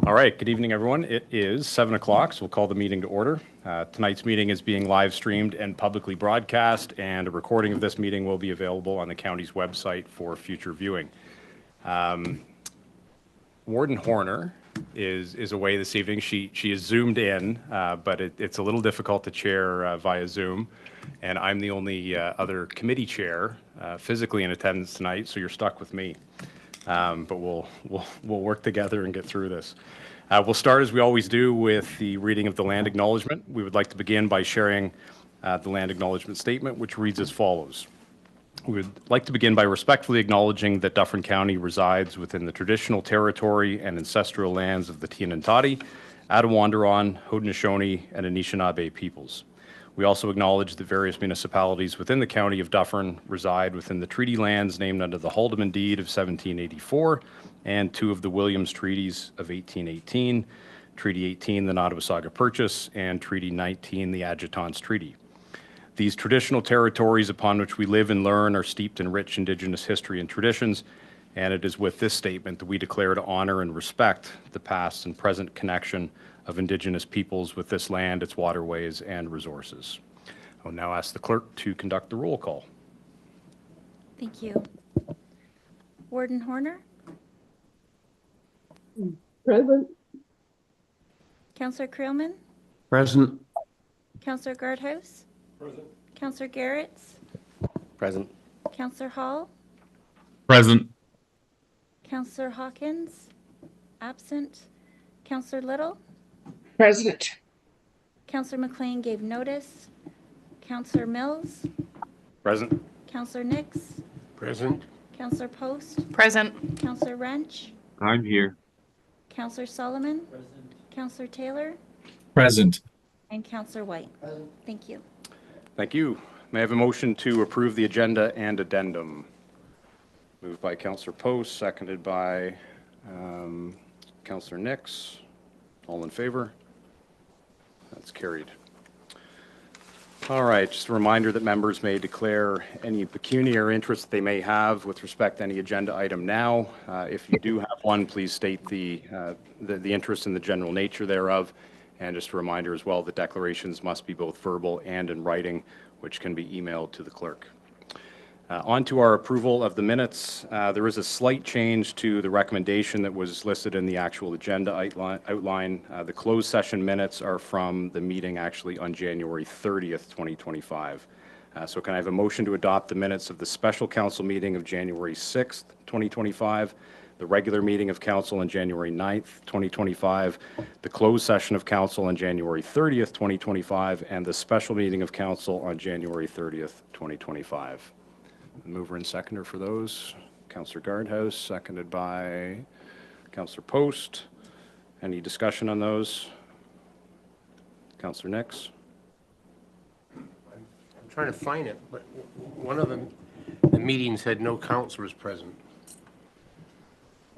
All right, good evening, everyone. It is 7 o'clock, so we'll call the meeting to order. Tonight's meeting is being live streamed and publicly broadcast, and a recording of this meeting will be available on the county's website for future viewing. Warden Horner is away this evening. She is zoomed in, but it's a little difficult to chair via Zoom, and I'm the only other committee chair physically in attendance tonight, so you're stuck with me. But we'll work together and get through this. We'll start, as we always do, with the reading of the land acknowledgement. We would like to begin by sharing the land acknowledgement statement, which reads as follows. We would like to begin by respectfully acknowledging that Dufferin County resides within the traditional territory and ancestral lands of the Tianantati, Attawandaron, Haudenosaunee, and Anishinaabe peoples. We also acknowledge that various municipalities within the county of Dufferin reside within the treaty lands named under the Haldeman Deed of 1784 and two of the Williams Treaties of 1818, Treaty 18, the Nottawasaga Purchase, and Treaty 19, the Adjutant's Treaty. These traditional territories upon which we live and learn are steeped in rich Indigenous history and traditions, and it is with this statement that we declare to honor and respect the past and present connection of Indigenous peoples with this land, its waterways, and resources. I will now ask the clerk to conduct the roll call. Thank you. Warden Horner? Present. Councillor Creelman? Present. Councillor Guardhouse? Present. Councillor Garretts? Present. Councillor Hall? Present. Councillor Hawkins? Absent. Councillor Little? Present. Councillor McLean gave notice. Councillor Mills? Present. Councillor Nix? Present. Councillor Post? Present. Councillor Wrench? I'm here. Councillor Solomon? Present. Councillor Taylor? Present. And Councillor White? Present. Thank you. Thank you. May I have a motion to approve the agenda and addendum? Moved by Councillor Post, seconded by Councillor Nix. All in favor? That's carried. All right, just a reminder that members may declare any pecuniary interest they may have with respect to any agenda item now. If you do have one, please state the interest in the general nature thereof. And just a reminder as well that declarations must be both verbal and in writing, which can be emailed to the clerk. On to our approval of the minutes. There is a slight change to the recommendation that was listed in the actual agenda outline. The closed session minutes are from the meeting actually on January 30th, 2025. So can I have a motion to adopt the minutes of the special council meeting of January 6th, 2025, the regular meeting of council on January 9th, 2025, the closed session of council on January 30th, 2025, and the special meeting of council on January 30th, 2025. Mover and seconder for those. Councillor Guardhouse, seconded by Councillor Post. Any discussion on those? Councillor Nix? I'm trying to find it, but one of the meetings had no councillors present.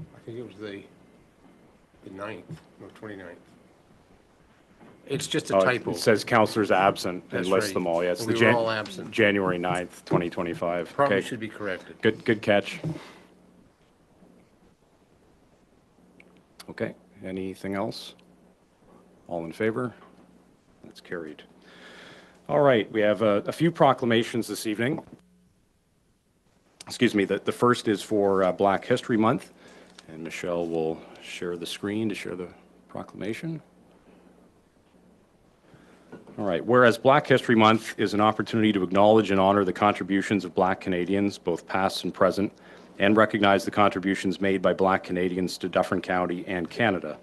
I think it was the 9th or 29th. It's just a typo. It says councillors absent and That's lists right. them all. Yeah, it's We were all absent. January 9th, 2025. Probably Okay. should be corrected. Good catch. Okay, anything else? All in favor? That's carried. All right, we have a few proclamations this evening. Excuse me, the first is for Black History Month, and Michelle will share the screen to share the proclamation. All right, whereas Black History Month is an opportunity to acknowledge and honor the contributions of Black Canadians, both past and present, and recognize the contributions made by Black Canadians to Dufferin County and Canada.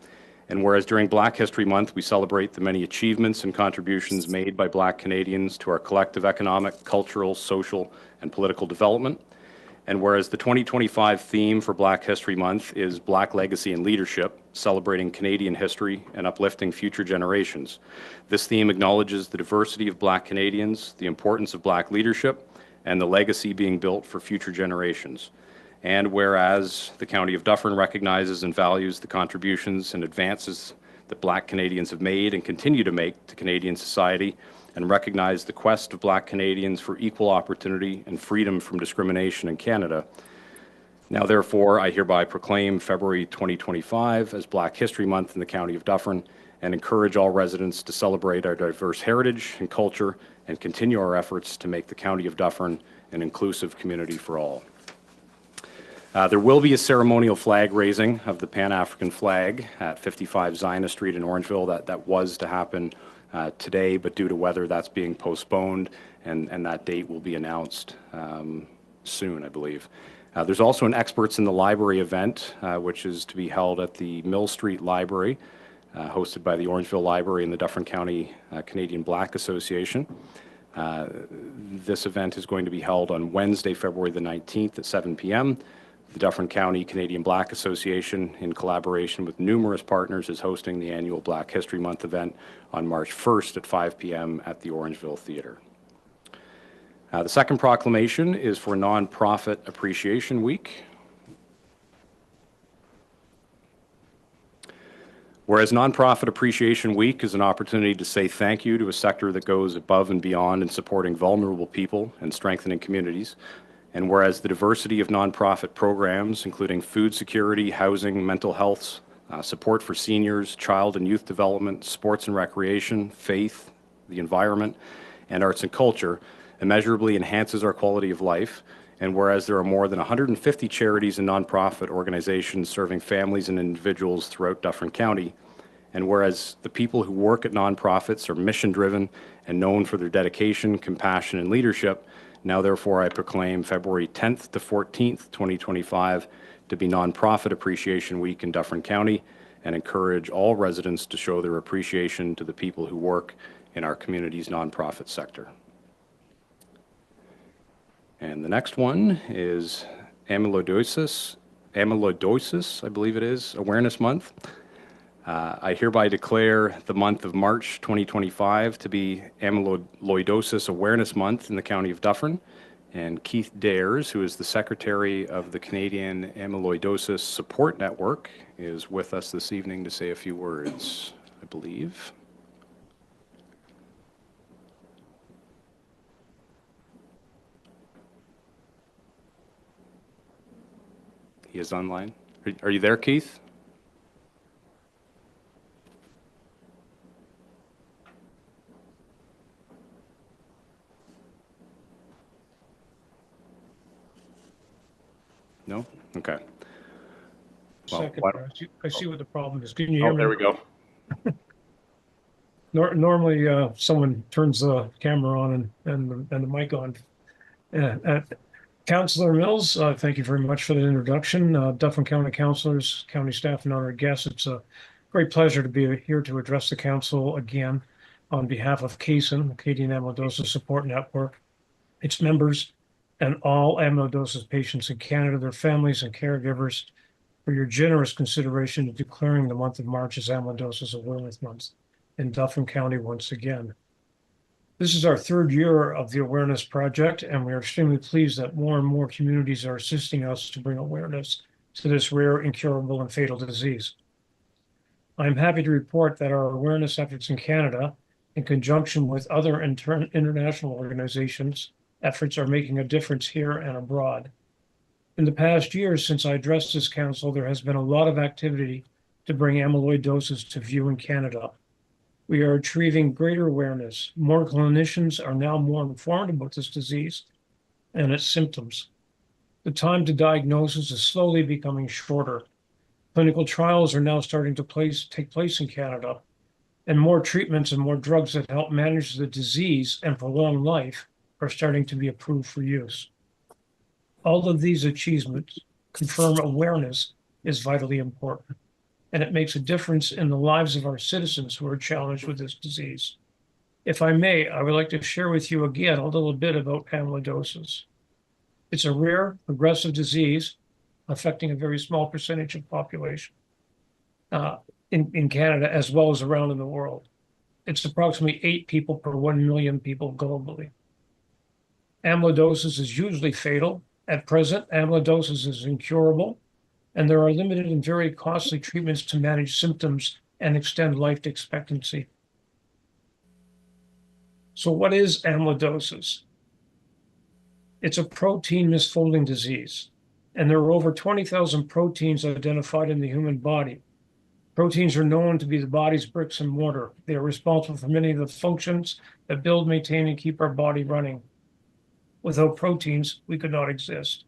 And whereas during Black History Month, we celebrate the many achievements and contributions made by Black Canadians to our collective economic, cultural, social, and political development. And whereas the 2025 theme for Black History Month is Black Legacy and Leadership, celebrating Canadian history and uplifting future generations. This theme acknowledges the diversity of Black Canadians, the importance of Black leadership, and the legacy being built for future generations. And whereas the County of Dufferin recognizes and values the contributions and advances that Black Canadians have made and continue to make to Canadian society, and recognize the quest of Black Canadians for equal opportunity and freedom from discrimination in Canada. Now, therefore, I hereby proclaim February 2025 as Black History Month in the County of Dufferin and encourage all residents to celebrate our diverse heritage and culture and continue our efforts to make the County of Dufferin an inclusive community for all. There will be a ceremonial flag raising of the Pan-African flag at 55 Zionist Street in Orangeville. That was to happen today, but due to weather, that's being postponed, and that date will be announced soon, I believe. There's also an Experts in the Library event, which is to be held at the Mill Street Library, hosted by the Orangeville Library and the Dufferin County Canadian Black Association. This event is going to be held on Wednesday, February the 19th at 7 p.m. The Dufferin County Canadian Black Association, in collaboration with numerous partners, is hosting the annual Black History Month event on March 1st at 5 p.m. at the Orangeville Theatre. The second proclamation is for Nonprofit Appreciation Week. Whereas Nonprofit Appreciation Week is an opportunity to say thank you to a sector that goes above and beyond in supporting vulnerable people and strengthening communities, and whereas the diversity of nonprofit programs, including food security, housing, mental health, support for seniors, child and youth development, sports and recreation, faith, the environment, and arts and culture, immeasurably enhances our quality of life, and whereas there are more than 150 charities and nonprofit organizations serving families and individuals throughout Dufferin County, and whereas the people who work at nonprofits are mission-driven and known for their dedication, compassion, and leadership, now therefore I proclaim February 10th to 14th, 2025 to be Nonprofit Appreciation Week in Dufferin County, and encourage all residents to show their appreciation to the people who work in our community's nonprofit sector. And the next one is amyloidosis, I believe it is, Awareness Month. I hereby declare the month of March 2025 to be Amyloidosis Awareness Month in the County of Dufferin. And Keith Dares, who is the Secretary of the Canadian Amyloidosis Support Network, is with us this evening to say a few words, I believe. He is online. Are you there, Keith? No? Okay. Well, Second, I see what the problem is. Can you hear oh, me? there we go. Normally, someone turns the camera on and the mic on. Councillor Mills, thank you very much for the introduction. Dufferin County councillors, county staff, and other guests, it's a great pleasure to be here to address the council again on behalf of CASN, the Canadian Amyloidosis Support Network, its members, and all amyloidosis patients in Canada, their families and caregivers, for your generous consideration of declaring the month of March as Amyloidosis Awareness Month in Dufferin County once again. This is our third year of the awareness project, and we are extremely pleased that more and more communities are assisting us to bring awareness to this rare, incurable, and fatal disease. I'm happy to report that our awareness efforts in Canada, in conjunction with other international organizations, efforts are making a difference here and abroad. In the past year, since I addressed this council, there has been a lot of activity to bring amyloidosis to view in Canada. We are achieving greater awareness. More clinicians are now more informed about this disease and its symptoms. The time to diagnosis is slowly becoming shorter. Clinical trials are now starting to take place in Canada, and more treatments and more drugs that help manage the disease and prolong life are starting to be approved for use. All of these achievements confirm awareness is vitally important, and it makes a difference in the lives of our citizens who are challenged with this disease. If I may, I would like to share with you again a little bit about amyloidosis. It's a rare, progressive disease affecting a very small percentage of population in Canada as well as around in the world. It's approximately 8 people per 1 million people globally. Amyloidosis is usually fatal. At present, amyloidosis is incurable, and there are limited and very costly treatments to manage symptoms and extend life expectancy. So what is amyloidosis? It's a protein misfolding disease. and there are over 20,000 proteins identified in the human body. Proteins are known to be the body's bricks and mortar. They are responsible for many of the functions that build, maintain, and keep our body running. Without proteins, we could not exist.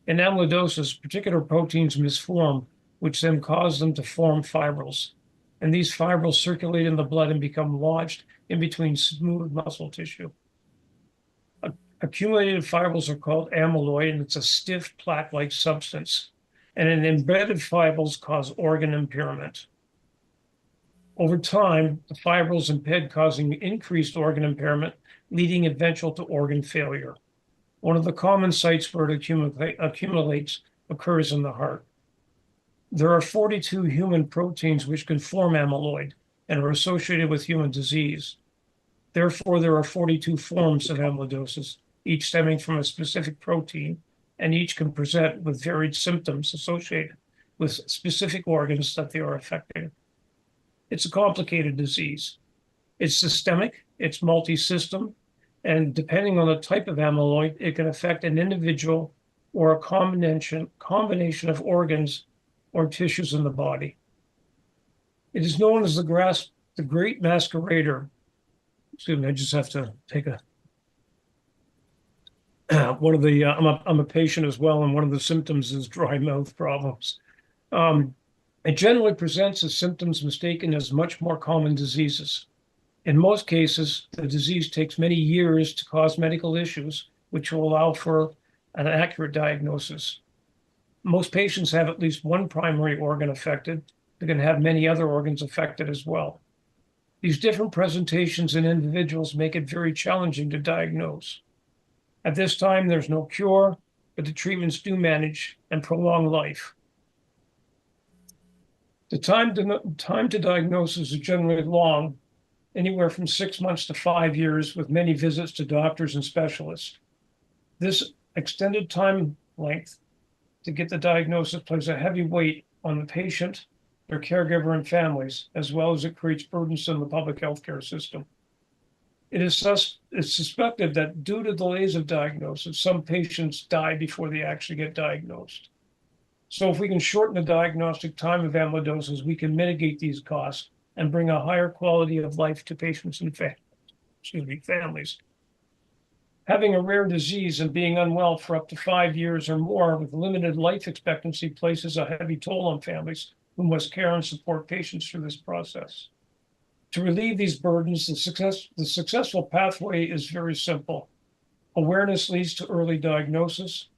In amyloidosis, particular proteins misform, which then cause them to form fibrils. And these fibrils circulate in the blood and become lodged in between smooth muscle tissue. Accumulated fibrils are called amyloid, and it's a stiff plaque-like substance. And embedded fibrils cause organ impairment. Over time, the fibrils impede, causing increased organ impairment, leading eventually to organ failure. One of the common sites where it accumulates occurs in the heart. There are 42 human proteins which can form amyloid and are associated with human disease. Therefore, there are 42 forms of amyloidosis, each stemming from a specific protein, and each can present with varied symptoms associated with specific organs that they are affecting. It's a complicated disease. It's systemic, it's multi-system, and depending on the type of amyloid, it can affect an individual or a combination of organs or tissues in the body. It is known as the great masquerader. Excuse me, I just have to take a one of the I'm a patient as well, and one of the symptoms is dry mouth problems. It generally presents as symptoms mistaken as much more common diseases. In most cases, the disease takes many years to cause medical issues, which will allow for an accurate diagnosis. Most patients have at least one primary organ affected. They can have many other organs affected as well. These different presentations in individuals make it very challenging to diagnose. At this time, there's no cure, but the treatments do manage and prolong life. The time to diagnosis is generally long, anywhere from 6 months to 5 years, with many visits to doctors and specialists. This extended time length to get the diagnosis places a heavy weight on the patient, their caregiver, and families, as well as it creates burdens in the public healthcare system. It's suspected that due to delays of diagnosis, some patients die before they actually get diagnosed. So if we can shorten the diagnostic time of amyloidosis, we can mitigate these costs and bring a higher quality of life to patients and families. Having a rare disease and being unwell for up to 5 years or more with limited life expectancy places a heavy toll on families who must care and support patients through this process. To relieve these burdens, the successful pathway is very simple. Awareness leads to early diagnosis.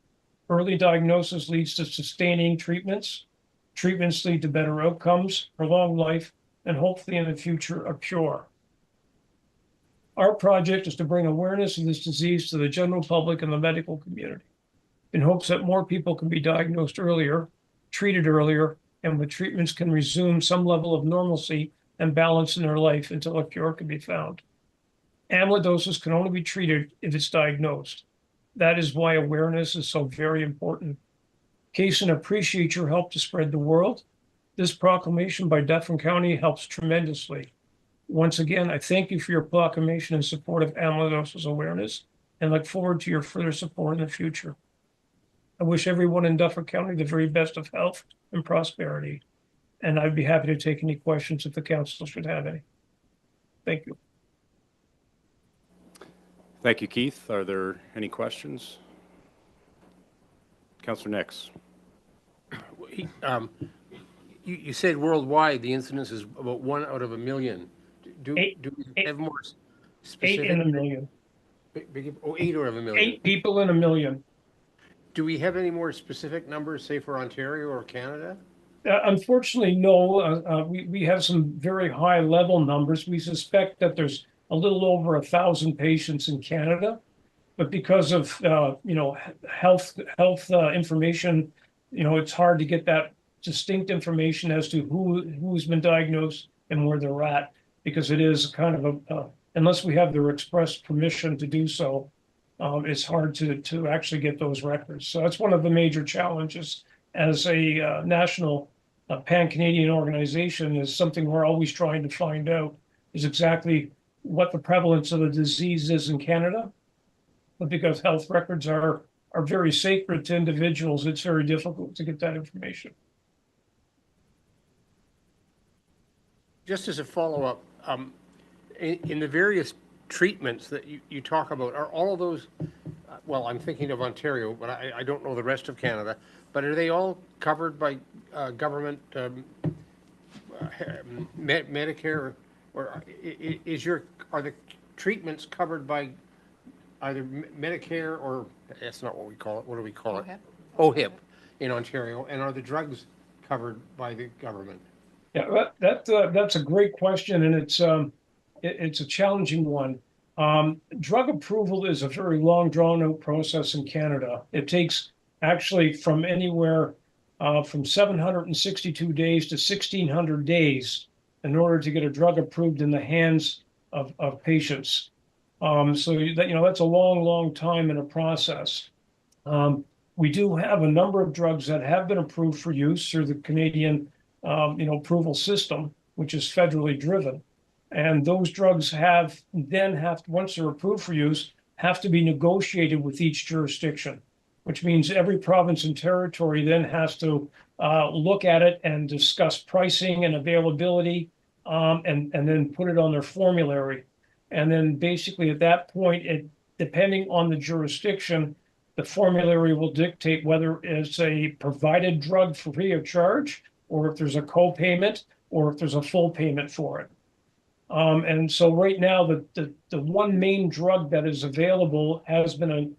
Early diagnosis leads to sustaining treatments. Treatments lead to better outcomes, prolonged life, and hopefully in the future, a cure. Our project is to bring awareness of this disease to the general public and the medical community in hopes that more people can be diagnosed earlier, treated earlier, and with treatments can resume some level of normalcy and balance in their life until a cure can be found. Amyloidosis can only be treated if it's diagnosed. That is why awareness is so very important. Kaysen appreciates your help to spread the word. This proclamation by Dufferin County helps tremendously. Once again, I thank you for your proclamation in support of amyloidosis awareness and look forward to your further support in the future. I wish everyone in Dufferin County the very best of health and prosperity. And I'd be happy to take any questions if the council should have any. Thank you. Thank you, Keith. Are there any questions? Councillor Nix. You said worldwide the incidence is about 1 out of a million. Do we have more specific? 8 in a million. 8 out of a million. 8 people in a million. Do we have any more specific numbers, say for Ontario or Canada? Unfortunately, no. We have some very high level numbers. We suspect that there's a little over 1,000 patients in Canada, but because of health information, it's hard to get that distinct information as to who's been diagnosed and where they're at, because it is kind of unless we have their express permission to do so, it's hard to actually get those records. So that's one of the major challenges as a national pan-Canadian organization, is something we're always trying to find out is exactly what the prevalence of the disease is in Canada. But because health records are are very sacred to individuals, it's very difficult to get that information. Just as a follow-up, in the various treatments that you talk about, are all of those, well, I'm thinking of Ontario, but I don't know the rest of Canada, but are they all covered by government Medicare, or are the treatments covered by either Medicare or, that's not what we call it, what do we call it? OHIP in Ontario, and are the drugs covered by the government? Yeah, that's a great question, and it's a challenging one. Drug approval is a very long, drawn-out process in Canada. It takes actually from anywhere from 762 days to 1,600 days in order to get a drug approved in the hands of patients. So that's a long, long time in a process. We do have a number of drugs that have been approved for use through the Canadian approval system, which is federally driven. And those drugs once they're approved for use, have to be negotiated with each jurisdiction, which means every province and territory then has to look at it and discuss pricing and availability, and then put it on their formulary. And then basically at that point, depending on the jurisdiction, the formulary will dictate whether it's a provided drug free of charge, or if there's a co-payment, or if there's a full payment for it. And so right now, the one main drug that is available has been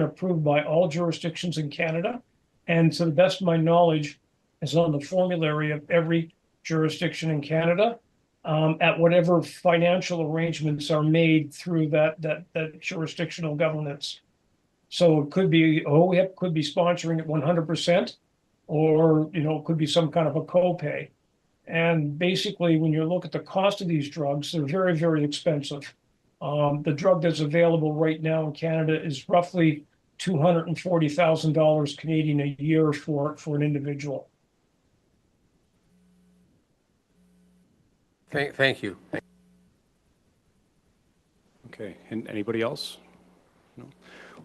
approved by all jurisdictions in Canada, and to the best of my knowledge, is on the formulary of every jurisdiction in Canada, at whatever financial arrangements are made through that jurisdictional governance. So it could be OHIP could be sponsoring it 100%, or it could be some kind of a copay. And basically, when you look at the cost of these drugs, they're very, very expensive. The drug that's available right now in Canada is roughly $240,000 Canadian a year for an individual. Thank you. Okay, and anybody else? No?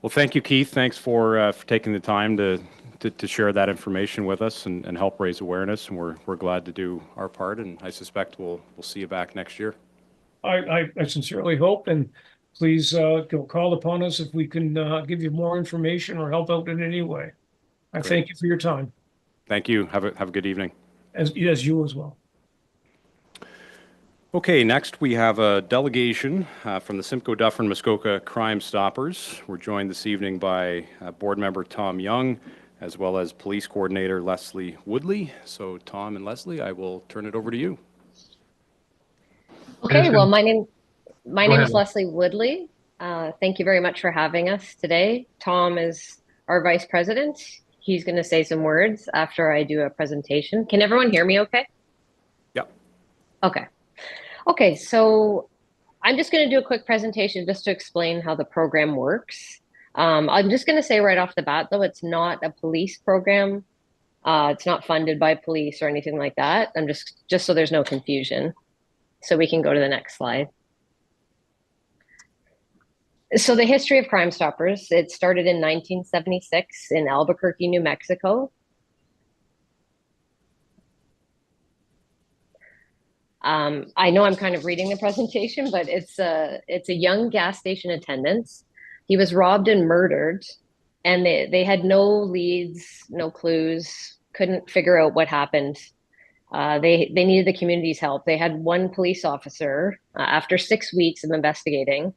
Well, thank you, Keith. Thanks for taking the time to share that information with us and help raise awareness. And we're glad to do our part. And I suspect we'll see you back next year. I sincerely hope, and please call upon us if we can give you more information or help out in any way. I thank you for your time. Thank you. Have a good evening. As you as well. Okay, next we have a delegation from the Simcoe Dufferin Muskoka Crime Stoppers. We're joined this evening by board member Tom Young, as well as police coordinator Leslie Woodley. So Tom and Leslie, I will turn it over to you. Okay, well, my name is Leslie Woodley. Thank you very much for having us today. Tom is our vice president. He's going to say some words after I do a presentation. Can everyone hear me okay? Yep. Okay, so I'm just going to do a quick presentation just to explain how the program works. I'm just going to say right off the bat, though, it's not a police program. It's not funded by police or anything like that. I'm just so there's no confusion. So we can go to the next slide. So the history of Crime Stoppers, it started in 1976 in Albuquerque, New Mexico. I know I'm kind of reading the presentation, but it's a young gas station attendant. He was robbed and murdered, and they had no leads, no clues, couldn't figure out what happened. They needed the community's help. They had one police officer, after 6 weeks of investigating,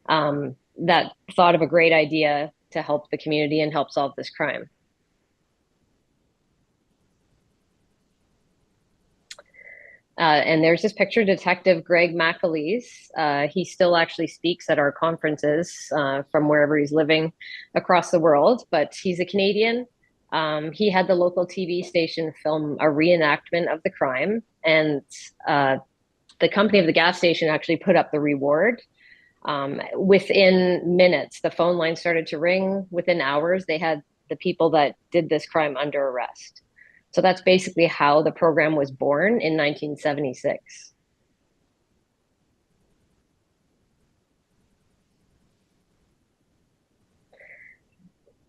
that thought of a great idea to help the community and help solve this crime. And there's this picture, Detective Greg McAleese. He still actually speaks at our conferences from wherever he's living across the world, but he's a Canadian. He had the local TV station film a reenactment of the crime, and the company of the gas station actually put up the reward. Within minutes, the phone line started to ring. Within hours, they had the people that did this crime under arrest. So that's basically how the program was born in 1976.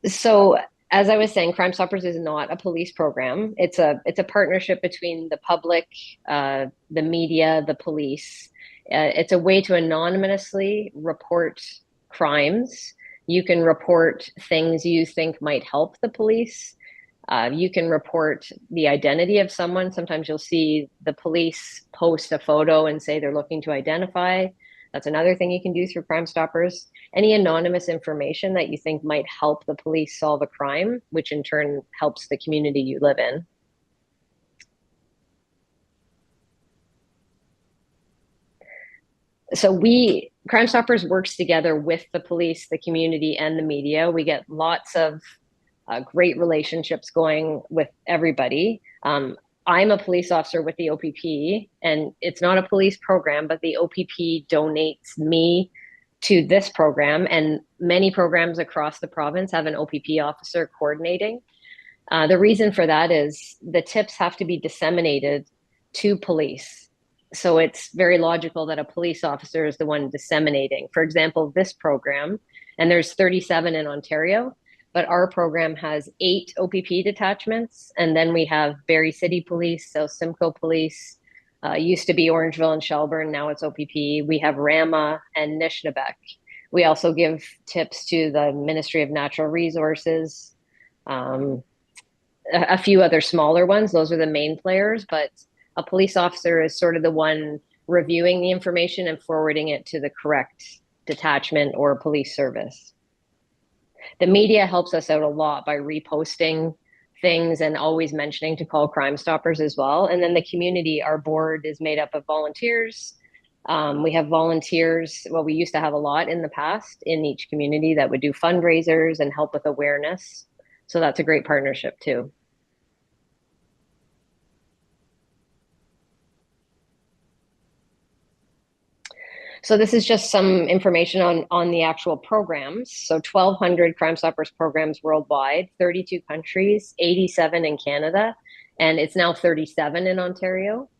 So as I was saying, Crime Stoppers is not a police program. It's a partnership between the public, the media, the police. It's a way to anonymously report crimes. You can report things you think might help the police. You can report the identity of someone. Sometimes you'll see the police post a photo and say they're looking to identify. That's another thing you can do through Crime Stoppers. Any anonymous information that you think might help the police solve a crime, which in turn helps the community you live in. So Crime Stoppers works together with the police, the community, and the media. We get lots of great relationships going with everybody. I'm a police officer with the OPP, and it's not a police program, but the OPP donates me to this program, and many programs across the province have an OPP officer coordinating. The reason for that is the tips have to be disseminated to police. So it's very logical that a police officer is the one disseminating. For example, this program, and there's 37 in Ontario, but our program has 8 OPP detachments, and then we have Barrie City Police, South Simcoe Police, used to be Orangeville and Shelburne, now it's OPP. We have Rama and Nishnabek. We also give tips to the Ministry of Natural Resources, a few other smaller ones. Those are the main players, but a police officer is sort of the one reviewing the information and forwarding it to the correct detachment or police service. The media helps us out a lot by reposting things and always mentioning to call Crime Stoppers as well. And then the community, our board is made up of volunteers. We have volunteers, well, we used to have a lot in the past in each community that would do fundraisers and help with awareness. So that's a great partnership too. So this is just some information on the actual programs. So 1,200 Crime Stoppers programs worldwide, 32 countries, 87 in Canada, and it's now 37 in Ontario.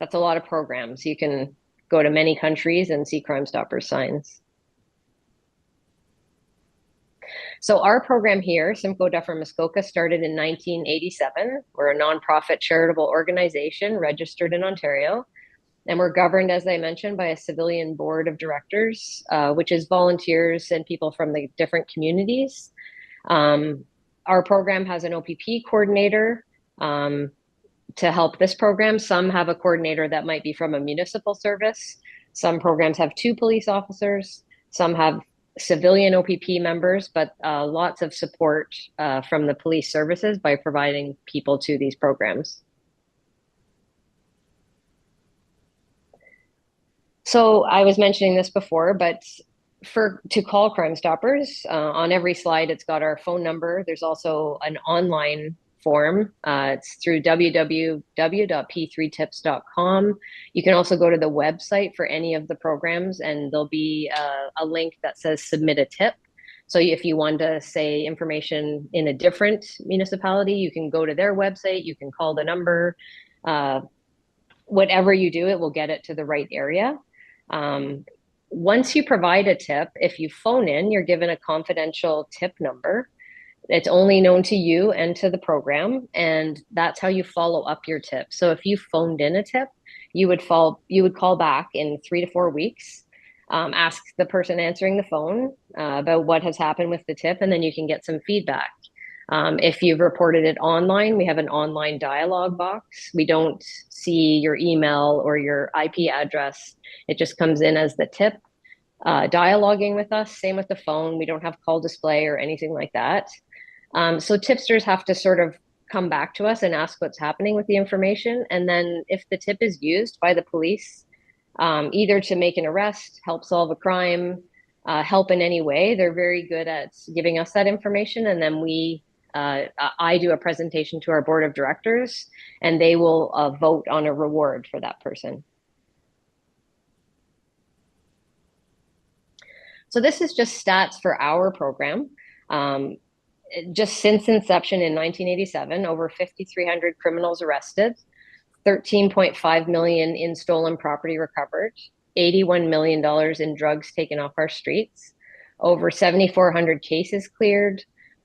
That's a lot of programs. You can go to many countries and see Crime Stoppers signs. So our program here, Simcoe Dufferin Muskoka, started in 1987. We're a nonprofit charitable organization registered in Ontario. And we're governed, as I mentioned, by a civilian board of directors, which is volunteers and people from the different communities. Our program has an OPP coordinator to help this program. Some have a coordinator that might be from a municipal service. Some programs have 2 police officers. Some have civilian OPP members, but lots of support from the police services by providing people to these programs. So I was mentioning this before, but to call Crime Stoppers, on every slide, it's got our phone number. There's also an online form. It's through www.p3tips.com. You can also go to the website for any of the programs, and there'll be a link that says submit a tip. So if you want to say information in a different municipality, you can go to their website, you can call the number. Whatever you do, it will get it to the right area. Once you provide a tip, if you phone in, you're given a confidential tip number. It's only known to you and to the program, and that's how you follow up your tip. So if you phoned in a tip, you would call back in 3 to 4 weeks, ask the person answering the phone about what has happened with the tip, and then you can get some feedback. If you've reported it online, we have an online dialogue box. We don't see your email or your IP address. It just comes in as the tip, dialoguing with us. Same with the phone. We don't have call display or anything like that. So tipsters have to sort of come back to us and ask what's happening with the information. And then if the tip is used by the police, either to make an arrest, help solve a crime, help in any way, they're very good at giving us that information. And then I do a presentation to our board of directors, and they will vote on a reward for that person. So this is just stats for our program. Just since inception in 1987, over 5,300 criminals arrested, 13.5 million in stolen property recovered, $81 million in drugs taken off our streets, over 7,400 cases cleared,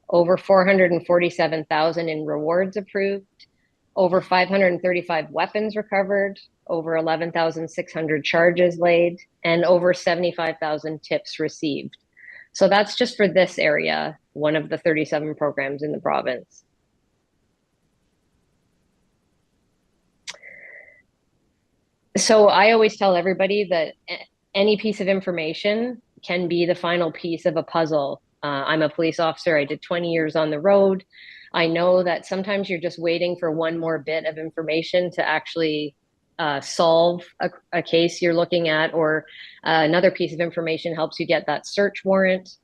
over 447,000 in rewards approved, over 535 weapons recovered, over 11,600 charges laid, and over 75,000 tips received. So that's just for this area, one of the 37 programs in the province. So I always tell everybody that any piece of information can be the final piece of a puzzle. I'm a police officer. I did 20 years on the road. I know that sometimes you're just waiting for one more bit of information to actually solve a case you're looking at, or another piece of information helps you get that search warrant.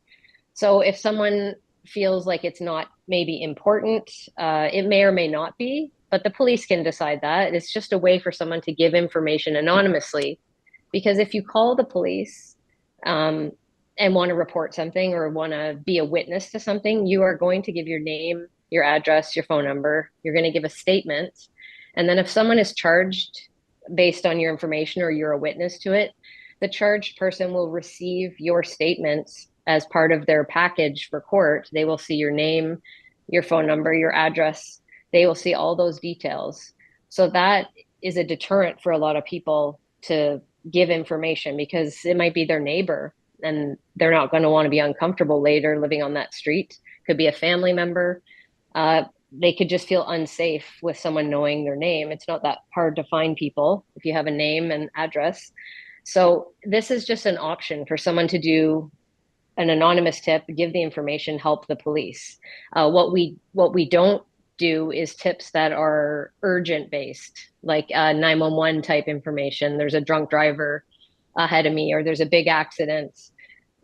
So if someone feels like it's not maybe important, it may or may not be, but the police can decide that. It's just a way for someone to give information anonymously. Because if you call the police and want to report something or want to be a witness to something, you are going to give your name, your address, your phone number. You're going to give a statement. And then if someone is charged based on your information or you're a witness to it, the charged person will receive your statement as part of their package for court. They will see your name, your phone number, your address. They will see all those details. So that is a deterrent for a lot of people to give information, because it might be their neighbor and they're not going to want to be uncomfortable later living on that street. Could be a family member. They could just feel unsafe with someone knowing their name. It's not that hard to find people if you have a name and address. So this is just an option for someone to do an anonymous tip, give the information, help the police. What we don't do is tips that are urgent based, like 911 type information. There's a drunk driver ahead of me, or there's a big accident.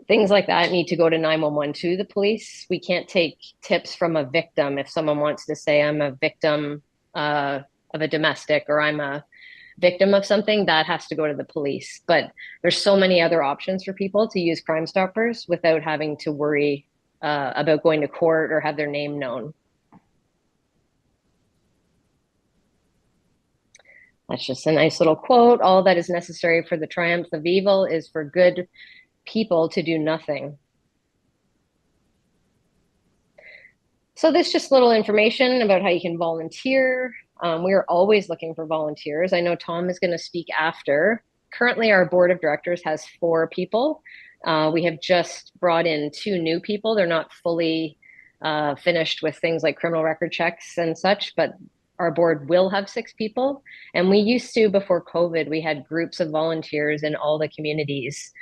Things like that need to go to 911 to the police. We can't take tips from a victim. If someone wants to say, I'm a victim of a domestic, or I'm a victim of something, that has to go to the police. But there's so many other options for people to use Crime Stoppers without having to worry about going to court or have their name known. That's just a nice little quote. All that is necessary for the triumph of evil is for good people to do nothing. So this just little information about how you can volunteer. We are always looking for volunteers. I know Tom is going to speak after. Currently, our board of directors has 4 people. We have just brought in 2 new people. They're not fully finished with things like criminal record checks and such, but our board will have 6 people. And we used to, before COVID, we had groups of volunteers in all the communities,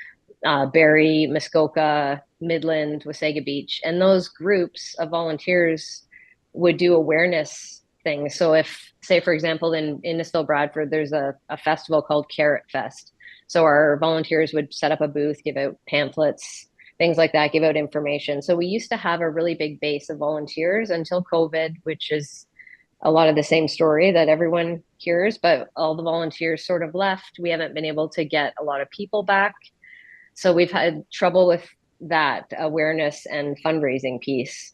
Barrie, Muskoka, Midland, Wasaga Beach. And those groups of volunteers would do awareness things. So if, say, for example, in Innisfil, Bradford, there's a festival called Carrot Fest. So our volunteers would set up a booth, give out pamphlets, things like that, give out information. So we used to have a really big base of volunteers until COVID, which is a lot of the same story that everyone hears, but all the volunteers sort of left. We haven't been able to get a lot of people back. So we've had trouble with that awareness and fundraising piece.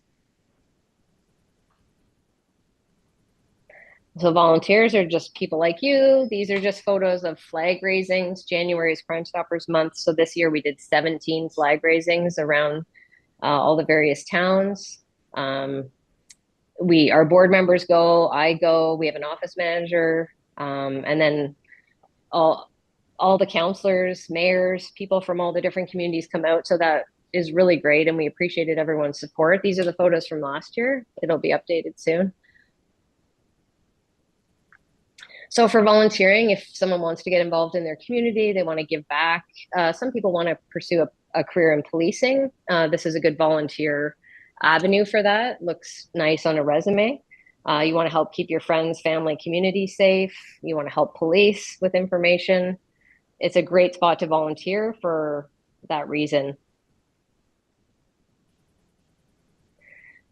So volunteers are just people like you. These are just photos of flag raisings. January is Crime Stoppers month. So this year we did 17 flag raisings around all the various towns. Our board members go, I go, we have an office manager, and then all the counselors, mayors, people from all the different communities come out. So that is really great. And we appreciated everyone's support. These are the photos from last year. It'll be updated soon. So for volunteering, if someone wants to get involved in their community, they want to give back. Some people want to pursue a career in policing. This is a good volunteer avenue for that. Looks nice on a resume. You want to help keep your friends, family, community safe. You want to help police with information. It's a great spot to volunteer for that reason.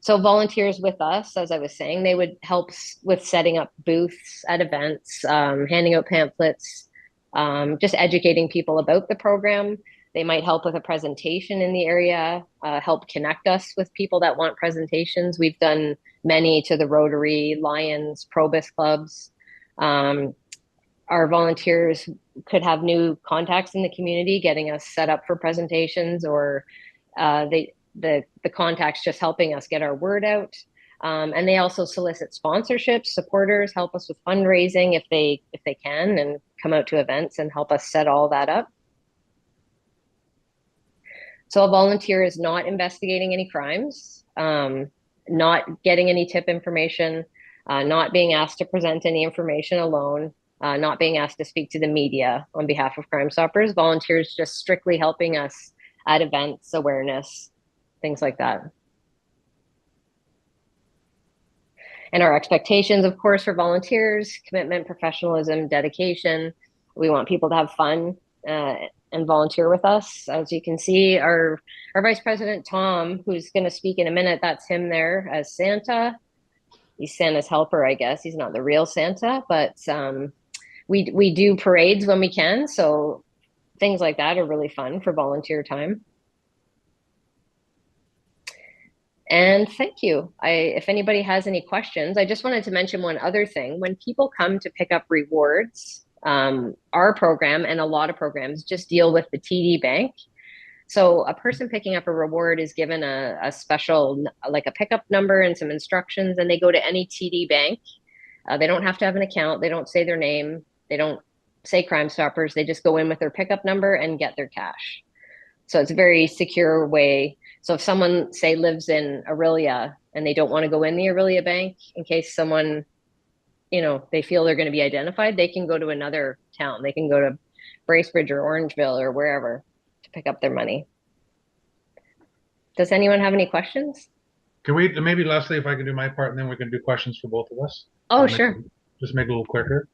So volunteers with us, as I was saying, they would help with setting up booths at events, handing out pamphlets, just educating people about the program. They might help with a presentation in the area, help connect us with people that want presentations. We've done many to the Rotary, Lions, Probus clubs. Our volunteers could have new contacts in the community, getting us set up for presentations, or the contacts just helping us get our word out. And they also solicit sponsorships, supporters, help us with fundraising if they can, and come out to events and help us set all that up. So a volunteer is not investigating any crimes, not getting any tip information, not being asked to present any information alone, not being asked to speak to the media on behalf of Crime Stoppers. Volunteers just strictly helping us at events, awareness, things like that. And our expectations, of course, for volunteers: commitment, professionalism, dedication. We want people to have fun and volunteer with us. As you can see, our Vice President, Tom, who's going to speak in a minute, that's him there as Santa. He's Santa's helper, I guess. He's not the real Santa, but we do parades when we can. So things like that are really fun for volunteer time. And thank you. If anybody has any questions, I just wanted to mention one other thing. When people come to pick up rewards, our program and a lot of programs just deal with the TD bank. So a person picking up a reward is given a special, like a pickup number and some instructions, and they go to any TD bank. They don't have to have an account. They don't say their name. They don't say Crime Stoppers. They just go in with their pickup number and get their cash. So it's a very secure way. So if someone, say, lives in Aurelia and they don't want to go in the Aurelia bank in case someone, they feel they're going to be identified, they can go to another town. They can go to Bracebridge or Orangeville or wherever to pick up their money. Does anyone have any questions? Can we, maybe Leslie, if I can do my part, and then we can do questions for both of us? Oh, sure. Just make it a little quicker.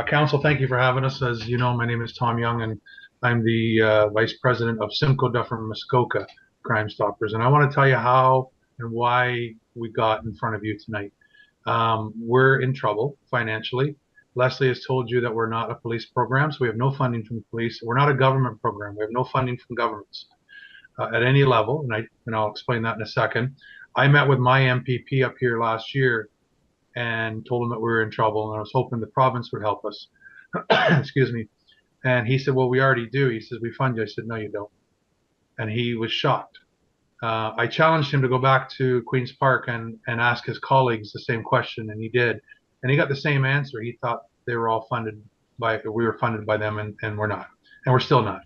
Council, thank you for having us. As you know, my name is Tom Young, and I'm the Vice President of Simcoe, Dufferin, Muskoka Crime Stoppers. And I want to tell you how and why we got in front of you tonight. We're in trouble financially. Leslie has told you that we're not a police program, so we have no funding from the police. We're not a government program. We have no funding from governments at any level, and I'll explain that in a second. I met with my MPP up here last year and told him that we were in trouble, and I was hoping the province would help us. Excuse me. And he said, well, we already do. He says, we fund you. I said, no, you don't. And he was shocked. I challenged him to go back to Queen's Park and ask his colleagues the same question, and he did. And he got the same answer. He thought they were all we were funded by them, and we're not. And we're still not.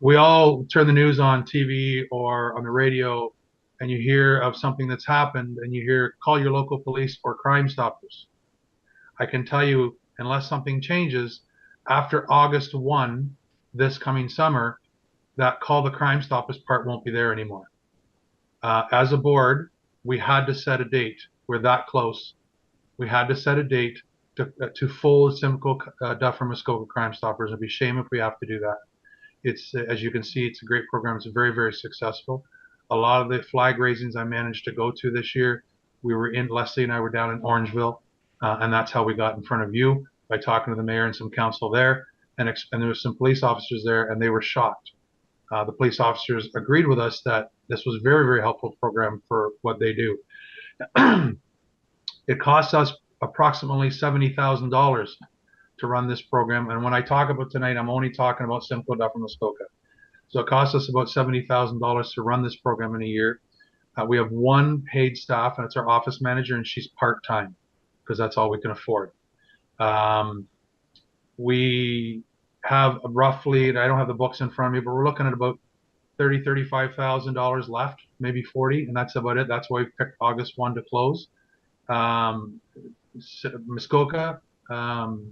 We all turn the news on TV or on the radio, and you hear of something that's happened, and you hear, call your local police or Crime Stoppers. I can tell you, unless something changes, after August 1, this coming summer, that call the Crime Stoppers part won't be there anymore. As a board, we had to set a date. We're that close. We had to set a date to full Simcoe, Dufferin, Muskoka Crime Stoppers. It'd be a shame if we have to do that. It's, as you can see, it's a great program. It's very, very successful. A lot of the flag raisings I managed to go to this year, Leslie and I were down in Orangeville, and that's how we got in front of you, by talking to the mayor and some council there, and there was some police officers there, and they were shocked. The police officers agreed with us that this was a very, very helpful program for what they do. It costs us approximately $70,000 to run this program, and when I talk about tonight, I'm only talking about Simcoe, Dufferin, Muskoka. So it costs us about $70,000 to run this program in a year. We have one paid staff, and it's our office manager, and she's part-time because that's all we can afford. We have roughly, and I don't have the books in front of me, but we're looking at about $35,000 left, maybe 40, and that's about it. That's why we picked August 1 to close. Muskoka,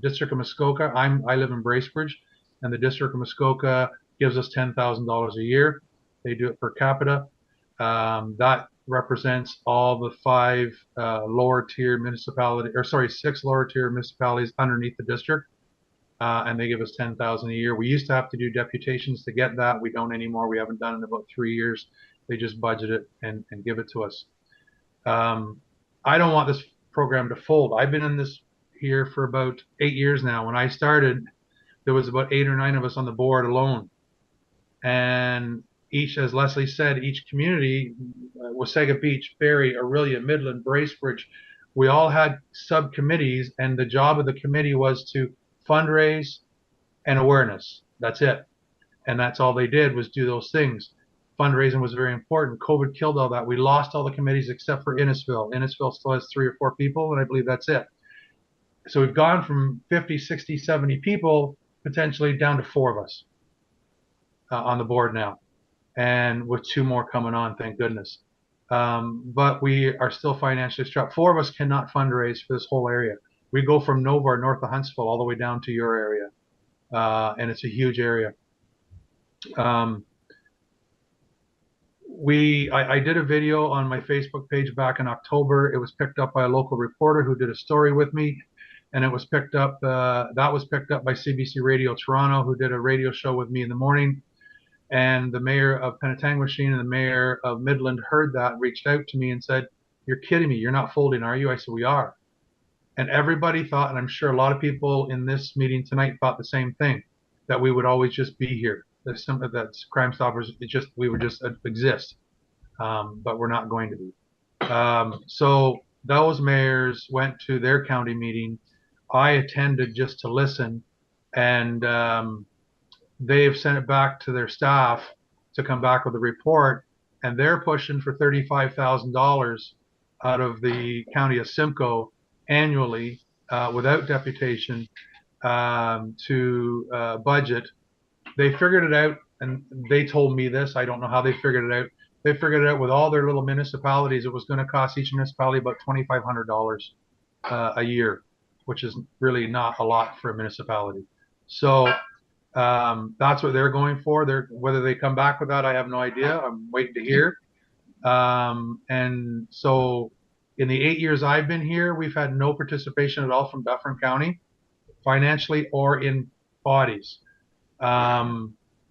District of Muskoka, I live in Bracebridge, and the District of Muskoka gives us $10,000 a year. They do it per capita. That represents all the 6 lower tier municipalities underneath the district. And they give us $10,000 a year. We used to have to do deputations to get that. We don't anymore. We haven't done it in about 3 years. They just budget it and give it to us. I don't want this program to fold. I've been in this here for about 8 years now. When I started, there was about 8 or 9 of us on the board alone. And each, as Leslie said, each community, Wasaga Beach, Barrie, Aurelia, Midland, Bracebridge, we all had subcommittees, and the job of the committee was to fundraise and awareness. That's it. And that's all they did, was do those things. fundraising was very important. COVID killed all that. We lost all the committees except for Innisfil. Innisfil still has 3 or 4 people, and I believe that's it. So we've gone from 50, 60, 70 people potentially down to 4 of us on the board now, and with 2 more coming on, thank goodness. But we are still financially strapped. 4 of us cannot fundraise for this whole area. We go from Nova, north of Huntsville, all the way down to your area, and it's a huge area. I did a video on my Facebook page back in October. It was picked up by a local reporter who did a story with me, and it was picked up. That was picked up by CBC Radio Toronto, who did a radio show with me in the morning. And the mayor of Penetanguishene and the mayor of Midland heard that, reached out to me and said, "You're kidding me. You're not folding, are you?" I said, "We are." And everybody thought, and I'm sure a lot of people in this meeting tonight thought the same thing, that we would always just be here. That's Crime Stoppers. We would just exist, but we're not going to be. So those mayors went to their county meeting. I attended just to listen, and they've sent it back to their staff to come back with a report, and they're pushing for $35,000 out of the county of Simcoe annually without deputation to budget. They figured it out, and they told me this. I don't know how they figured it out. They figured it out with all their little municipalities. It was going to cost each municipality about $2,500 a year, which is really not a lot for a municipality. So that's what they're going for. Whether they come back with that, I have no idea. I'm waiting to hear. And so in the 8 years I've been here, we've had no participation at all from Dufferin County, financially or in bodies.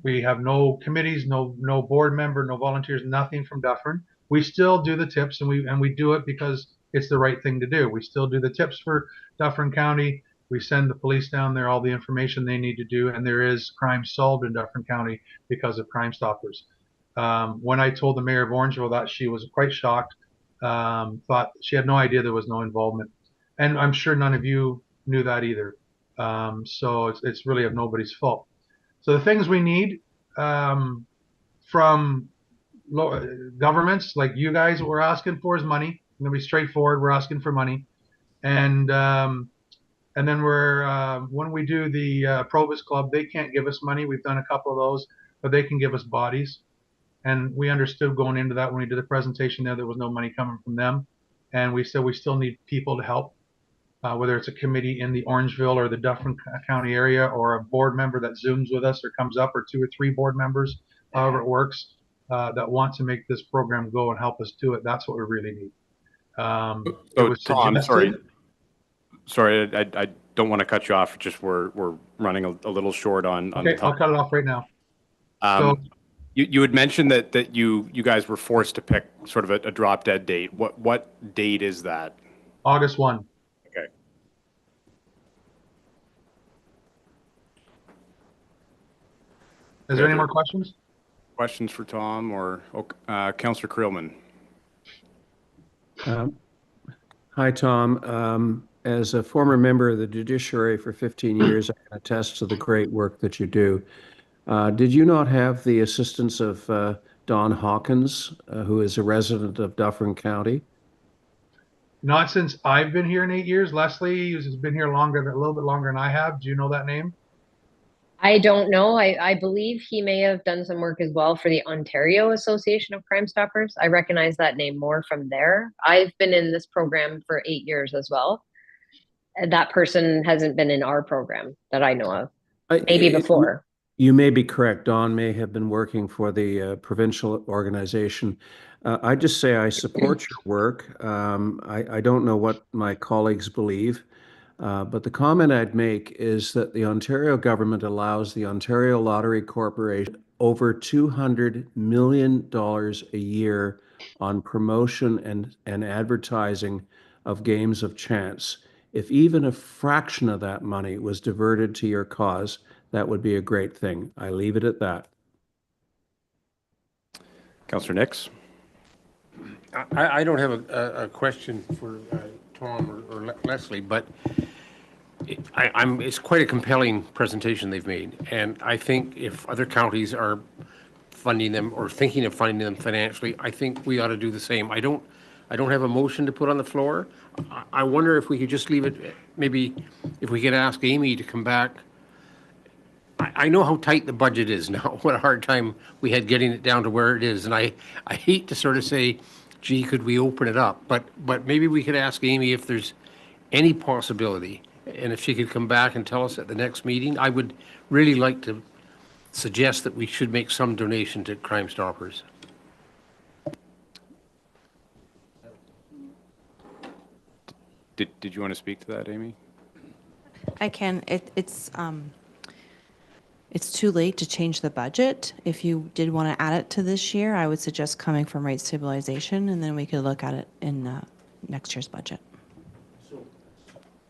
We have no committees, no board member, no volunteers, nothing from Dufferin. We still do the tips, and we do it because it's the right thing to do. We still do the tips for Dufferin County. We send the police down there all the information they need to do, and there is crime solved in Dufferin County because of Crime Stoppers. When I told the mayor of Orangeville that, she was quite shocked, thought she had no idea there was no involvement. And I'm sure none of you knew that either. So it's really of nobody's fault. So the things we need from governments like you guys, what we're asking for is money. I'm going to be straightforward. We're asking for money. And then when we do the Provost Club, they can't give us money. We've done a couple of those, but they can give us bodies. And we understood going into that when we did the presentation there was no money coming from them. And we said we still need people to help, whether it's a committee in the Orangeville or the Dufferin County area, or a board member that Zooms with us or comes up, or 2 or 3 board members, however it works, that want to make this program go and help us do it. That's what we really need. So Tom, sorry, I don't want to cut you off. Just we're running a little short on. Okay, I'll cut it off right now. You had mentioned that you guys were forced to pick sort of a drop dead date. What date is that? August 1. Okay. Is there any more questions? Questions for Tom or Councillor Creelman? Hi, Tom. As a former member of the judiciary for 15 years, I can attest to the great work that you do. Did you not have the assistance of Don Hawkins, who is a resident of Dufferin County? Not since I've been here in 8 years. Leslie has been here a little bit longer than I have. Do you know that name? I don't know. I believe he may have done some work as well for the Ontario Association of Crime Stoppers. I recognize that name more from there. I've been in this program for 8 years as well. And that person hasn't been in our program that I know of. Maybe before. You may be correct. Don may have been working for the provincial organization. I just say I support your work. I don't know what my colleagues believe. But the comment I'd make is that the Ontario government allows the Ontario Lottery Corporation over $200 million a year on promotion and advertising of games of chance. If even a fraction of that money was diverted to your cause, that would be a great thing. I leave it at that. Councillor Nix? I don't have a question for Tom or Leslie, but it's quite a compelling presentation they've made. And I think if other counties are funding them or thinking of funding them financially, I think we ought to do the same. I don't have a motion to put on the floor. I wonder if we could just leave it, maybe if we could ask Amy to come back. I know how tight the budget is now, what a hard time we had getting it down to where it is. And I hate to sort of say, gee, could we open it up? But maybe we could ask Amy if there's any possibility. And if she could come back and tell us at the next meeting, I would really like to suggest that we should make some donation to Crime Stoppers. Did you want to speak to that, Amy? I can. It's too late to change the budget. If you did want to add it to this year, I would suggest coming from rate stabilization, and then we could look at it in next year's budget.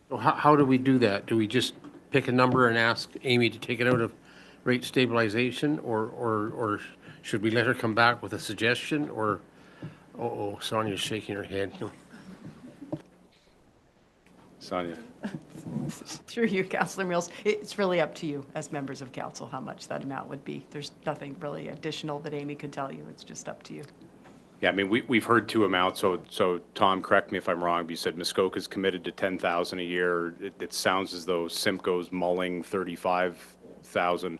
So how do we do that? Do we just pick a number and ask Amy to take it out of rate stabilization, or should we let her come back with a suggestion? Or, Sonia's shaking her head. Sonia? Through you, Councillor Mills, it's really up to you as members of council how much that amount would be. There's nothing really additional that Amy could tell you. It's just up to you. Yeah, I mean, we've heard two amounts. So Tom, correct me if I'm wrong, but you said Muskoka's committed to 10,000 a year. It sounds as though Simcoe's mulling 35,000.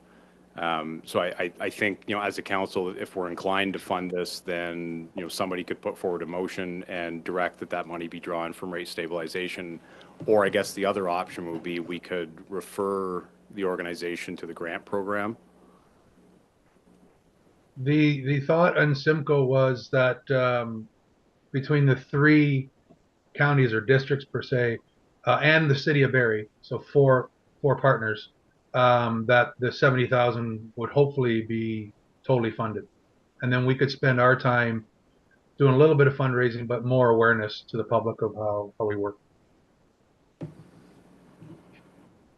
So I think, as a council, if we're inclined to fund this, then, somebody could put forward a motion and direct that money be drawn from rate stabilization. Or I guess the other option would be we could refer the organization to the grant program. The thought on Simcoe was that between the 3 counties or districts per se, and the city of Barrie, so four partners, that the 70,000 would hopefully be totally funded, and then we could spend our time doing a little bit of fundraising, but more awareness to the public of how we work.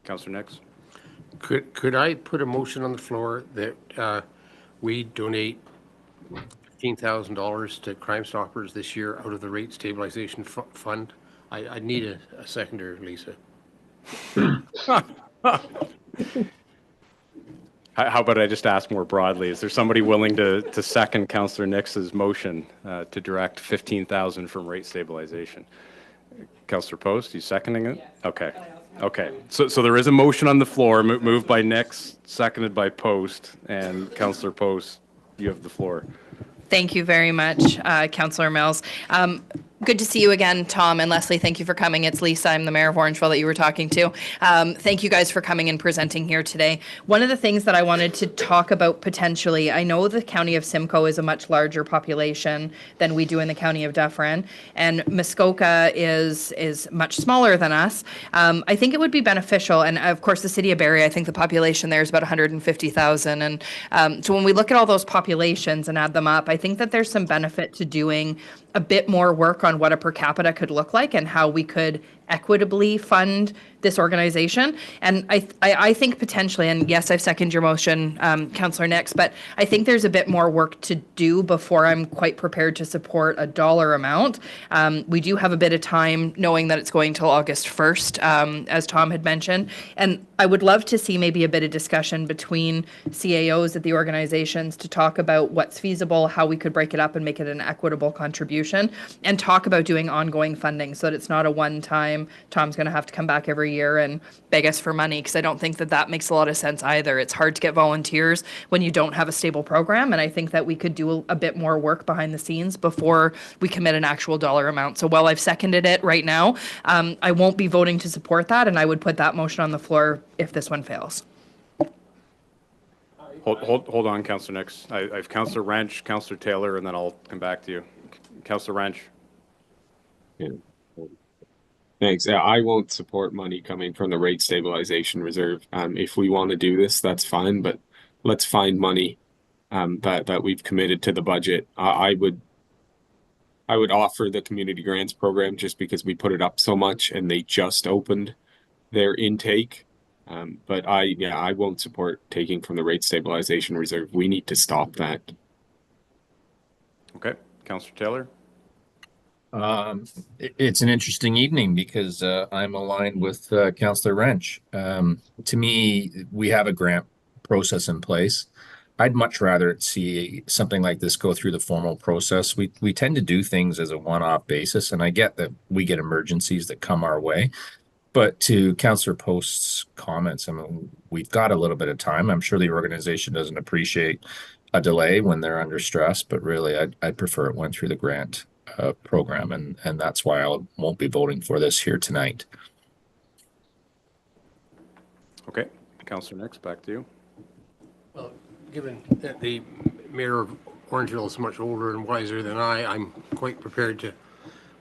Councillor Nix? Could I put a motion on the floor that we donate $15,000 to Crime Stoppers this year out of the rate stabilization fund? I need a seconder, Lisa. How about I just ask more broadly? Is there somebody willing to second Councillor Nix's motion to direct 15,000 from rate stabilization? Councillor Post, you seconding it? Okay. Okay. So there is a motion on the floor, moved by Nix, seconded by Post, and Councillor Post, you have the floor. Thank you very much, Councillor Mills. Good to see you again, Tom and Leslie. Thank you for coming. It's Lisa. I'm the mayor of Orangeville that you were talking to. Thank you guys for coming and presenting here today. One of the things that I wanted to talk about potentially, I know the county of Simcoe is a much larger population than we do in the county of Dufferin, and Muskoka is much smaller than us. I think it would be beneficial, and of course the city of Barrie, I think the population there is about 150,000. And so when we look at all those populations and add them up, I think that there's some benefit to doing a bit more work on what a per capita could look like and how we could equitably fund this organization. And I think potentially, and yes, I've seconded your motion, Councillor Nix, but I think there's a bit more work to do before I'm quite prepared to support a dollar amount. We do have a bit of time, knowing that it's going till August 1st, as Tom had mentioned. And I would love to see maybe a bit of discussion between CAOs at the organizations to talk about what's feasible, how we could break it up and make it an equitable contribution, and talk about doing ongoing funding so that it's not a one-time, Tom's going to have to come back every year and beg us for money, because I don't think that makes a lot of sense either. It's hard to get volunteers when you don't have a stable program, and I think that we could do a bit more work behind the scenes before we commit an actual dollar amount. So while I've seconded it right now, I won't be voting to support that, and I would put that motion on the floor if this one fails. Hold on, Councillor Nix. I have Councillor Wrench, Councillor Taylor, and then I'll come back to you. Councillor Wrench. Yeah. Thanks. Yeah, I won't support money coming from the rate stabilization reserve. If we want to do this, that's fine, but let's find money that we've committed to the budget. I would offer the community grants program just because we put it up so much and they just opened their intake. But I won't support taking from the rate stabilization reserve. We need to stop that. Okay. Councillor Taylor. It's an interesting evening because I'm aligned with Councillor Wrench. To me, we have a grant process in place. I'd much rather see something like this go through the formal process. We tend to do things as a one-off basis, and I get that we get emergencies that come our way. But to Councillor Post's comments, I mean, we've got a little bit of time. I'm sure the organization doesn't appreciate a delay when they're under stress, but really, I'd prefer it went through the grant program, and that's why I won't be voting for this here tonight. Okay, Councillor Nix, back to you. Well, given that the mayor of Orangeville is much older and wiser than I'm quite prepared to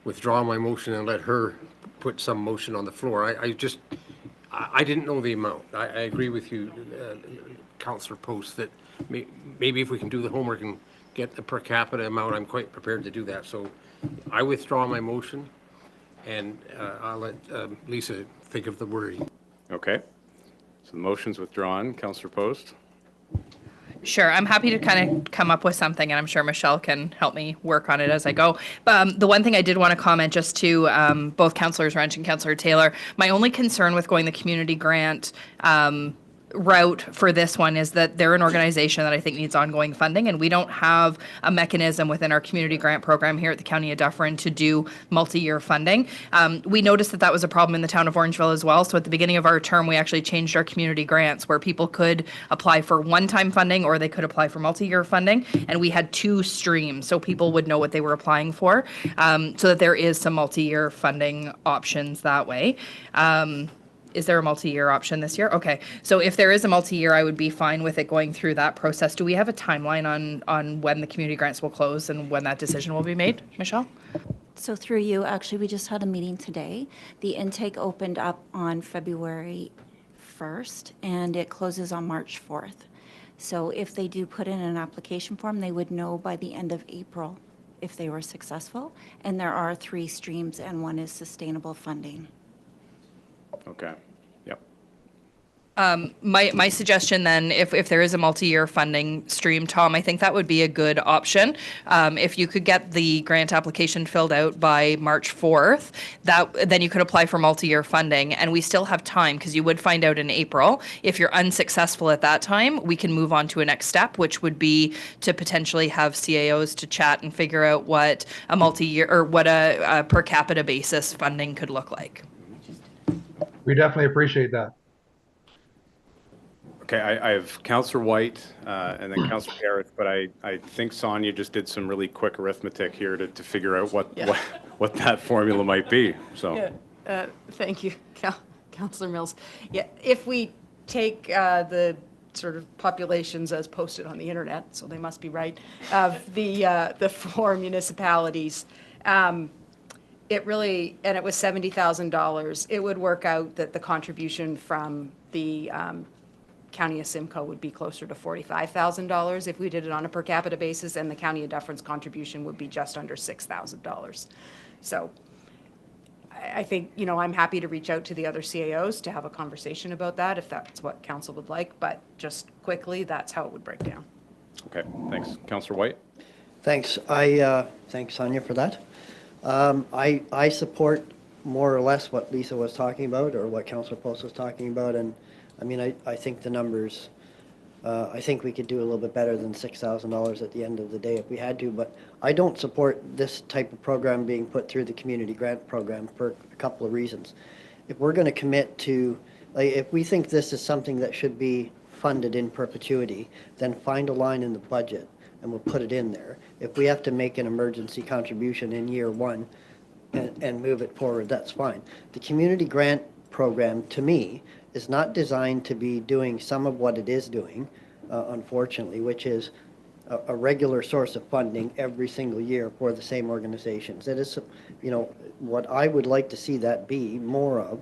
withdraw my motion and let her put some motion on the floor. I didn't know the amount. I agree with you, Councillor Post, that maybe if we can do the homework and get the per capita amount, I'm quite prepared to do that. So I withdraw my motion, and I'll let Lisa think of the wording. Okay, so the motion's withdrawn. Councillor Post? Sure, I'm happy to kind of come up with something, and I'm sure Michelle can help me work on it as I go. But the one thing I did want to comment just to both Councillors Wrench and Councillor Taylor, my only concern with going the community grant route for this one is that they're an organization that I think needs ongoing funding, and we don't have a mechanism within our community grant program here at the County of Dufferin to do multi-year funding. We noticed that that was a problem in the town of Orangeville as well. So at the beginning of our term, we actually changed our community grants where people could apply for one-time funding or they could apply for multi-year funding, and we had 2 streams so people would know what they were applying for, so that there is some multi-year funding options that way. Is there a multi-year option this year? Okay, so if there is a multi-year, I would be fine with it going through that process. Do we have a timeline on when the community grants will close and when that decision will be made, Michelle? So through you, actually, we just had a meeting today. The intake opened up on February 1st, and it closes on March 4th. So if they do put in an application form, they would know by the end of April if they were successful. And there are 3 streams, and one is sustainable funding. Okay, yep. My suggestion then, if there is a multi-year funding stream, Tom, I think that would be a good option. If you could get the grant application filled out by March 4th, then you could apply for multi-year funding, and we still have time because you would find out in April. If you're unsuccessful at that time, we can move on to a next step, which would be to potentially have CAOs to chat and figure out what a multi-year or what a per capita basis funding could look like. We definitely appreciate that. Okay, I have Councillor White and then Councillor Garrett, but I think Sonia just did some really quick arithmetic here to figure out what that formula might be. So, Yeah, thank you, Councillor Mills. Yeah, if we take the sort of populations as posted on the internet, so they must be right, of the 4 municipalities, it really, and it was $70,000, it would work out that the contribution from the County of Simcoe would be closer to $45,000 if we did it on a per capita basis, and the County of Dufferin's contribution would be just under $6,000. So I think, you know, I'm happy to reach out to the other CAOs to have a conversation about that if that's what council would like, but just quickly, that's how it would break down. okay, thanks. Councillor White? Thanks. Thanks, Sonia, for that. I support more or less what Lisa was talking about or what Councillor Post was talking about. And I mean, I think the numbers, I think we could do a little bit better than $6,000 at the end of the day if we had to. But I don't support this type of program being put through the community grant program for a couple of reasons. If we're going to commit to, like, if we think this is something that should be funded in perpetuity, then find a line in the budget and we'll put it in there. If we have to make an emergency contribution in year 1 and move it forward, that's fine. The community grant program, to me, is not designed to be doing some of what it is doing, unfortunately, which is a regular source of funding every single year for the same organizations. It is, you know, what I would like to see that be more of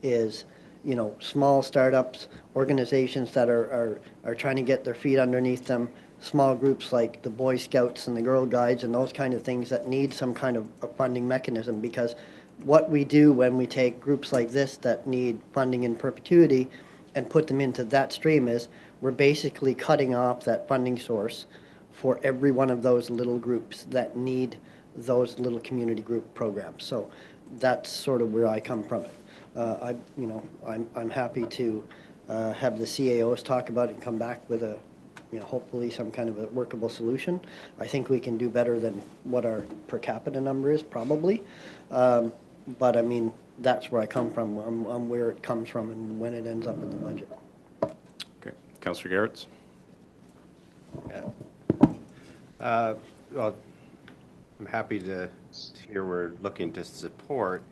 is, you know, small startups, organizations that are trying to get their feet underneath them, small groups like the Boy Scouts and the Girl Guides and those kind of things that need some kind of a funding mechanism, because what we do when we take groups like this that need funding in perpetuity and put them into that stream is we're basically cutting off that funding source for every one of those little groups that need those little community group programs. So that's sort of where I come from. I'm happy to have the CAOs talk about it and come back with a hopefully some kind of a workable solution. I think we can do better than what our per capita number is, probably. But I mean, that's where I come from, on where it comes from and when it ends up in the budget. Okay. Councillor Garretts? Well, I'm happy to hear we're looking to support.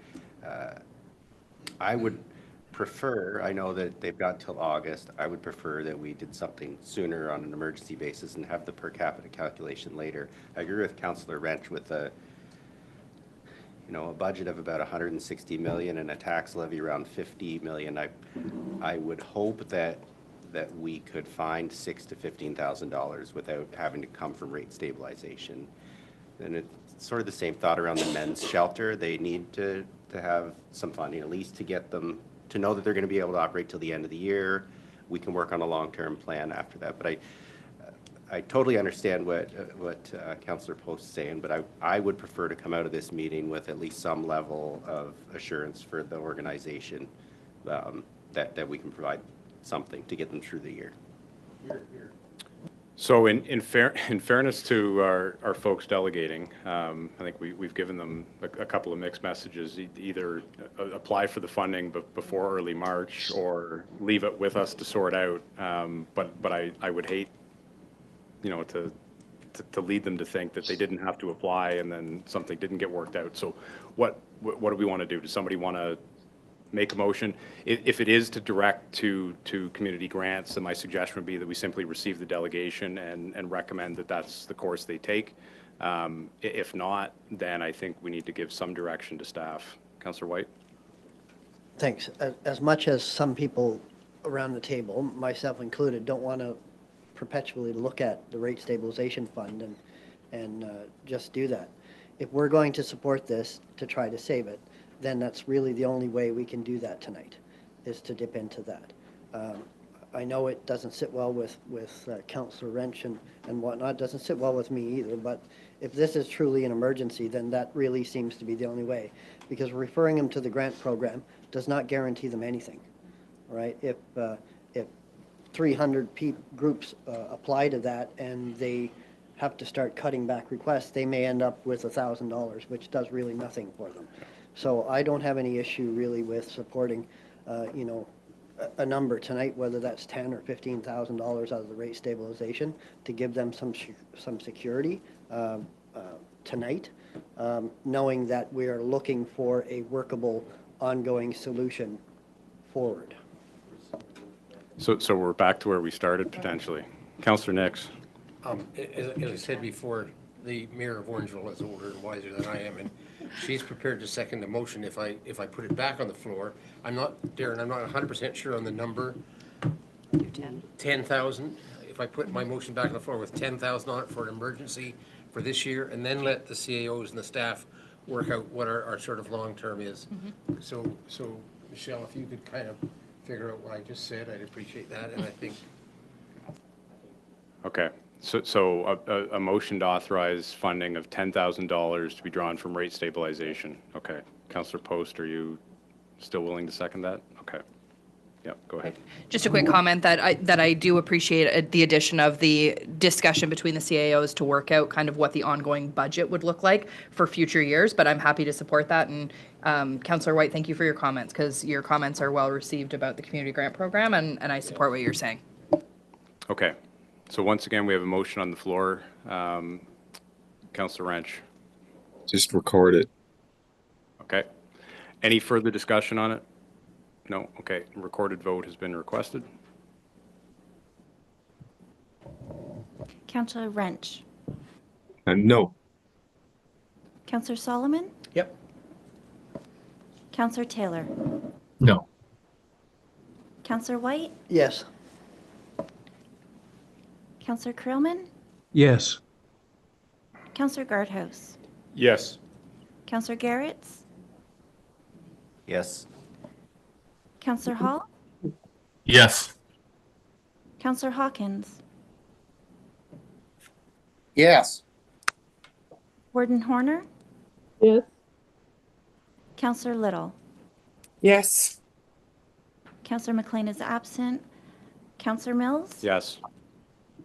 I would prefer, I know that they've got till August, I would prefer that we did something sooner on an emergency basis and have the per capita calculation later. I agree with Councillor Wrench with a budget of about 160 million and a tax levy around 50 million. I would hope that we could find $6,000 to $15,000 without having to come from rate stabilization. And it's sort of the same thought around the men's shelter. They need to have some funding, at least to get them to know that they're going to be able to operate till the end of the year. We can work on a long-term plan after that. But I totally understand what Councillor Post is saying, but I would prefer to come out of this meeting with at least some level of assurance for the organization that we can provide something to get them through the year. So in fairness to our folks delegating, I think we've given them a couple of mixed messages. Either apply for the funding before early March or leave it with us to sort out. But I would hate, to lead them to think that they didn't have to apply and then something didn't get worked out. So what do we want to do? Does somebody want to make a motion? If it is to direct to community grants, then my suggestion would be that we simply receive the delegation and recommend that that's the course they take. If not, then I think we need to give some direction to staff. Councillor White? Thanks. As much as some people around the table, myself included, don't want to perpetually look at the rate stabilization fund and just do that. If we're going to support this to try to save it, then that's really the only way we can do that tonight, is to dip into that. I know it doesn't sit well with Councillor Wrench and whatnot. It doesn't sit well with me either, but if this is truly an emergency, then that really seems to be the only way, because referring them to the grant program does not guarantee them anything, right? If 300 groups apply to that and they have to start cutting back requests, they may end up with $1,000, which does really nothing for them. So I don't have any issue really with supporting, a number tonight, whether that's $10,000 or $15,000 out of the rate stabilization, to give them some security tonight, knowing that we are looking for a workable, ongoing solution forward. So we're back to where we started potentially. Councillor Nix? As I said before, the mayor of Orangeville is older and wiser than I am, and she's prepared to second the motion if I put it back on the floor. I'm not 100% sure on the number. 10,000. If I put my motion back on the floor with 10,000 on it for an emergency for this year, and then let the CAOs and the staff work out what our sort of long-term is. Mm-hmm. So Michelle, if you could kind of figure out what I just said, I'd appreciate that, and I think. Okay. So a motion to authorize funding of $10,000 to be drawn from rate stabilization. Okay. Councillor Post, are you still willing to second that? Okay. Yeah, go ahead. Just a quick comment that I do appreciate the addition of the discussion between the CAOs to work out kind of what the ongoing budget would look like for future years, but I'm happy to support that. And Councillor White, thank you for your comments, because your comments are well received about the community grant program, and I support what you're saying. Okay. So once again, we have a motion on the floor. Councillor Wrench? Just record it. Okay. Any further discussion on it? No? Okay. Recorded vote has been requested. Councillor Wrench? No. Councillor Solomon? Yep. Councillor Taylor? No. Councillor White? Yes. Councillor Krillman? Yes. Councillor Guardhouse? Yes. Councillor Garretts? Yes. Councillor Hall? Yes. Councillor Hawkins? Yes. Warden Horner? Yes. Councillor Little?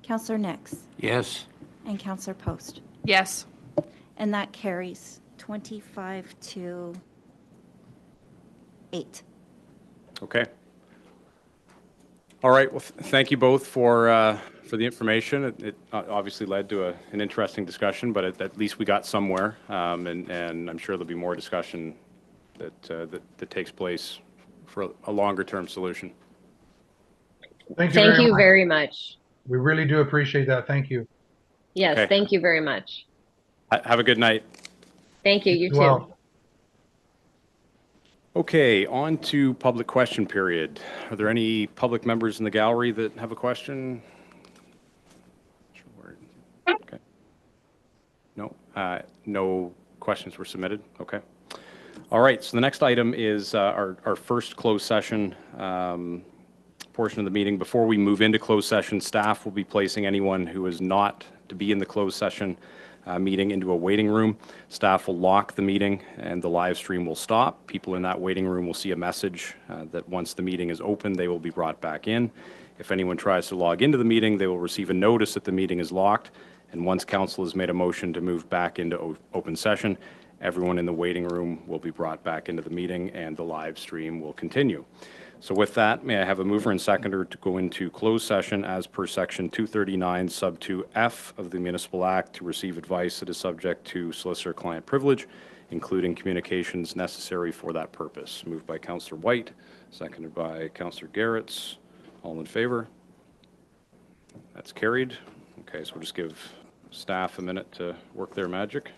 Counselor Nix, Yes. and Counselor Post. Yes. And that carries 25 to 8. Okay. All right, well, thank you both for the information. It obviously led to an interesting discussion, but at least we got somewhere, and I'm sure there'll be more discussion that takes place for a longer-term solution. Thank you Thank very you much. very much. We really do appreciate that. Thank you. Yes, Okay. thank you very much. Have a good night. Thank you, you too. Well, Okay, on to public question period. Are there any public members in the gallery that have a question? Okay. No, no questions were submitted. Okay. All right, so the next item is our first closed session portion of the meeting. Before we move into closed session, staff will be placing anyone who is not to be in the closed session meeting into a waiting room. Staff will lock the meeting and the live stream will stop. People in that waiting room will see a message that once the meeting is open, they will be brought back in. If anyone tries to log into the meeting, they will receive a notice that the meeting is locked. And once council has made a motion to move back into open session, everyone in the waiting room will be brought back into the meeting and the live stream will continue. So with that, may I have a mover and seconder to go into closed session as per section 239 sub 2F of the Municipal Act to receive advice that is subject to solicitor-client privilege, including communications necessary for that purpose. Moved by Councillor White, seconded by Councillor Garretts. All in favor? That's carried. Okay, so we'll just give staff a minute to work their magic.